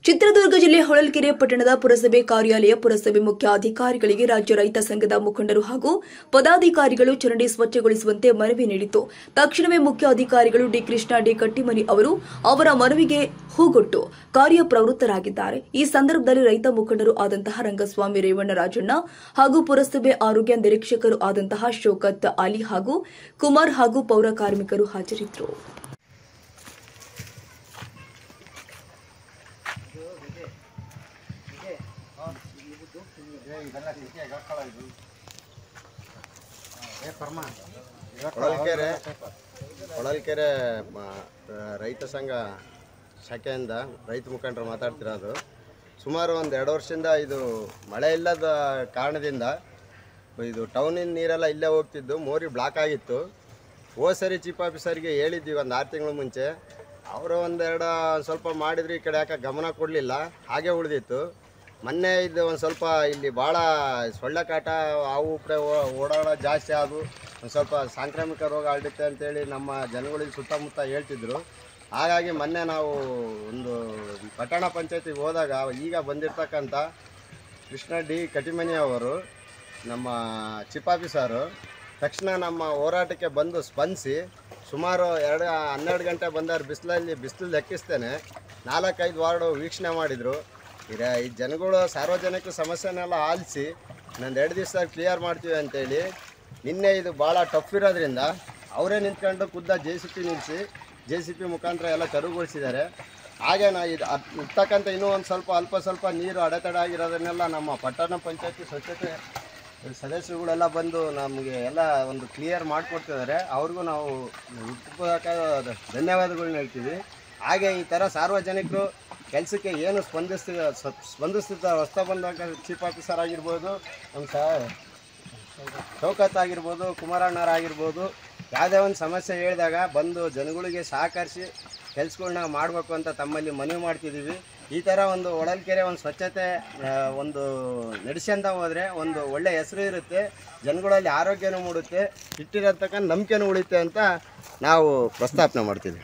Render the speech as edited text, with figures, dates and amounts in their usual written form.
ಚಿತ್ರದುರ್ಗ ಜಿಲ್ಲೆ ಹೊಳಲ್ಕೆರೆ ಪಟ್ಟಣದ ಪುರಸಭೆ ಕಾರ್ಯಾಲಯ ಪುರಸಭೆ ಮುಖ್ಯ ಅಧಿಕಾರಿಗಳಿಗೆ ರಾಜ್ಯ ರೈತ ಸಂಘದ ಮುಖಂಡರು ಹಾಗೂ ಪದಾಧಿಕಾರಿಗಳು ಚರಂಡಿ ಸ್ವಚ್ಛಗೊಳಿಸುವಂತೆ ಮನವಿ ನೀಡಿತು. ತಕ್ಷಣವೇ ಮುಖ್ಯ ಅಧಿಕಾರಿಗಳು ಡಿ ಕೃಷ್ಣ ಡಿ ಕಟ್ಟಿಮನಿ ಅವರು ಅವರ ಮನವಿಗೆ ಹೂಗೊಟ್ಟು ಕಾರ್ಯಪ್ರವೃತ್ತರಾಗಿದ್ದಾರೆ. ಈ ಸಂದರ್ಭದಲ್ಲಿ ರೈತ ಮುಖಂಡರು ಆದಂತಹ ರಂಗಸ್ವಾಮಿ ರೇವಣ್ಣ ರಾಜಣ್ಣ ಹಾಗೂ ಪುರಸಭೆ ಆರೋಗ್ಯ ನಿರೀಕ್ಷಕರು ಆದಂತಹ ಶೌಕತ್ ಅಲಿ ಹಾಗೂ ಕುಮಾರ್ ಹಾಗೂ ಪೌರ ಕಾರ್ಮಿಕರು ಹಾಜರಿದ್ದರು. ಹೊಳಲ್ಕೆರೆ ರೈತ ಸಂಘ ಶಾಖೆಯಿಂದ ರೈತ ಮುಖಂಡರು ಮಾತಾಡ್ತಿರೋದು. ಸುಮಾರು ಒಂದು 2 ವರ್ಷದಿಂದ ಇದು ಮಳೆ ಇಲ್ಲದ ಕಾರಣದಿಂದ ಇದು ಟೌನಿನ ನೀರೆಲ್ಲ ಇಲ್ಲೇ ಹೋಗ್ತಿದ್ದು, ಮೋರಿ ಬ್ಲಾಕ್ ಆಗಿತ್ತು. ಹೋದ ಸರಿ ಚೀಫ್ ಆಫೀಸರ್ಗೆ ಹೇಳಿದ್ವಿ ಒಂದು 6 ತಿಂಗಳ ಮುಂಚೆ. ಅವರು ಸ್ವಲ್ಪ ಮಾಡಿದ್ರು, ಈ ಕಡೆ ಯಾಕೆ ಗಮನ ಕೊಡಲಿಲ್ಲ, ಹಾಗೆ ಉಳಿದಿತ್ತು. ಮೊನ್ನೆ ಇದು ಒಂದು ಸ್ವಲ್ಪ ಇಲ್ಲಿ ಭಾಳ ಸೊಳ್ಳೆ ಕಾಟ, ಹಾವು ಕಡೆ ಓಡಾಡೋ ಜಾಸ್ತಿ ಆದವು, ಒಂದು ಸ್ವಲ್ಪ ಸಾಂಕ್ರಾಮಿಕ ರೋಗ ಹರಡುತ್ತೆ ಅಂತೇಳಿ ನಮ್ಮ ಜನಗಳಿಗೆ ಸುತ್ತಮುತ್ತ ಹೇಳ್ತಿದ್ರು. ಹಾಗಾಗಿ ಮೊನ್ನೆ ನಾವು ಒಂದು ಪಟ್ಟಣ ಪಂಚಾಯತಿಗೆ ಹೋದಾಗ ಈಗ ಬಂದಿರತಕ್ಕಂಥ ಕೃಷ್ಣ ಡಿ ಕಟ್ಟಿಮನಿ ಅವರು, ನಮ್ಮ ಚೀಫ್ ಆಫೀಸರು, ತಕ್ಷಣ ನಮ್ಮ ಹೋರಾಟಕ್ಕೆ ಬಂದು ಸ್ಪಂದಿಸಿ ಸುಮಾರು 12 ಗಂಟೆ ಬಂದವರು ಬಿಸಿಲು ಲೆಕ್ಕಿಸ್ತೇನೆ 4-5 ವಾರ್ಡು ವೀಕ್ಷಣೆ ಮಾಡಿದರು. ಈ ಜನಗಳು ಸಾರ್ವಜನಿಕ ಸಮಸ್ಯೆನೆಲ್ಲ ಆಲಿಸಿ ಇನ್ನೊಂದು 2 ದಿವಸ ಕ್ಲಿಯರ್ ಮಾಡ್ತೀವಿ ಅಂತೇಳಿ ನಿನ್ನೆ ಇದು ಭಾಳ ಟಫ್ ಇರೋದ್ರಿಂದ ಅವರೇ ನಿಂತ್ಕೊಂಡು ಖುದ್ದ JCP ನಿಲ್ಲಿಸಿ JCP ಮುಖಾಂತರ ಎಲ್ಲ ತೆರವುಗೊಳಿಸಿದ್ದಾರೆ. ಹಾಗೆ ಇರ್ತಕ್ಕಂಥ ಇನ್ನೂ ಒಂದು ಸ್ವಲ್ಪ ನೀರು ಅಡೆತಡೆ ಆಗಿರೋದನ್ನೆಲ್ಲ ನಮ್ಮ ಪಟ್ಟಣ ಪಂಚಾಯತಿ ಸ್ವಚ್ಛತೆ ಸದಸ್ಯರುಗಳೆಲ್ಲ ಬಂದು ನಮಗೆ ಎಲ್ಲ ಒಂದು ಕ್ಲಿಯರ್ ಮಾಡಿಕೊಡ್ತಿದ್ದಾರೆ. ಅವ್ರಿಗೂ ನಾವು ಧನ್ಯವಾದಗಳನ್ನ ಹೇಳ್ತೀವಿ. ಹಾಗೆ ಈ ಥರ ಸಾರ್ವಜನಿಕರು ಕೆಲಸಕ್ಕೆ ಏನು ಸ್ಪಂದಿಸ್ತಿದ್ದ ಹೊಸ ಬಂದಾಗ ಚೀಫ್ ಆಫೀಸರ್ ಆಗಿರ್ಬೋದು, ನಮ್ಮ ಶೌಕತ್ ಆಗಿರ್ಬೋದು, ಕುಮಾರಣ್ಣರಾಗಿರ್ಬೋದು, ಯಾವುದೇ ಒಂದು ಸಮಸ್ಯೆ ಹೇಳಿದಾಗ ಬಂದು ಜನಗಳಿಗೆ ಸಹಕರಿಸಿ ಕೆಲಸಗಳನ್ನ ಮಾಡಬೇಕು ಅಂತ ತಮ್ಮಲ್ಲಿ ಮನವಿ ಮಾಡ್ತಿದ್ದೀವಿ. ಈ ಥರ ಒಂದು ಹೊಳಲ್ಕೆರೆ ಒಂದು ಸ್ವಚ್ಛತೆ ಒಂದು ನಡೆಸ್ಕೊಂತ ಹೋದರೆ ಒಂದು ಒಳ್ಳೆಯ ಹೆಸರು ಇರುತ್ತೆ, ಜನಗಳಲ್ಲಿ ಆರೋಗ್ಯನೂ ಮೂಡುತ್ತೆ, ಇಟ್ಟಿರತಕ್ಕಂಥ ನಂಬಿಕೆನೂ ಉಳಿಯುತ್ತೆ ಅಂತ ನಾವು ಪ್ರಸ್ತಾಪನೆ ಮಾಡ್ತೀವಿ.